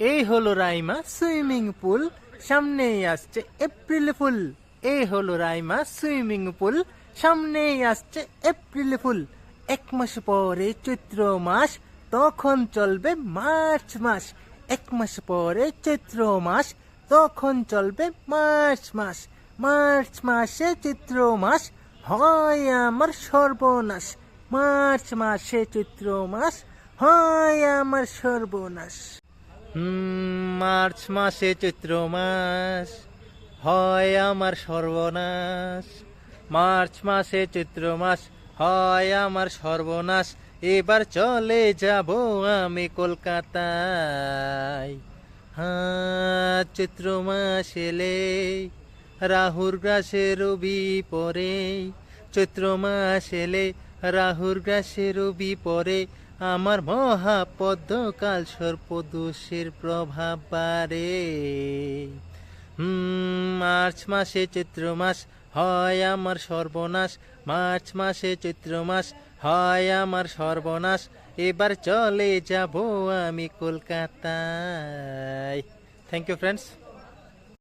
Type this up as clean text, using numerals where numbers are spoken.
এই হলো Raima swimming pool, সামনেই আসছে এপ্রিল ফুল। এই হলো রাইমা সুইমিং পুল, সামনেই আসছে এপ্রিল ফুল। 1 মাস পরে চৈত্র মাস, তখন চলবে মার্চ মাস। 1 মাস পরে চৈত্র মাস, তখন চলবে মার্চ মাস। মার্চ মাসে চৈত্র মাস, হয় আমার সর্বনাশ। মার্চ মাসে চৈত্র মাস, হয় আমার সর্বনাশ। মার্চ মাসে চৈত্র মাস, হয় আমার সর্বনাশ। মার্চ মাসে চৈত্র মাস, হয় আমার সর্বনাশ। এবার চলে যাব আমি কলকাতায়। হ্যাঁ, চৈত্র মাস এলে রাহুর গ্রাসে রবি পরে। চৈত্র মাস এলে রাহুর গ্রাসে রবি পরে। আমার মহাপদ্ম কাল সর্পদোষের প্রভাব বাড়ে। মার্চ মাসে চৈত্র মাস, হয় আমার সর্বনাশ। মার্চ মাসে চৈত্র মাস, হয় আমার সর্বনাশ। এবার চলে যাব আমি কলকাতায়। Thank you friends.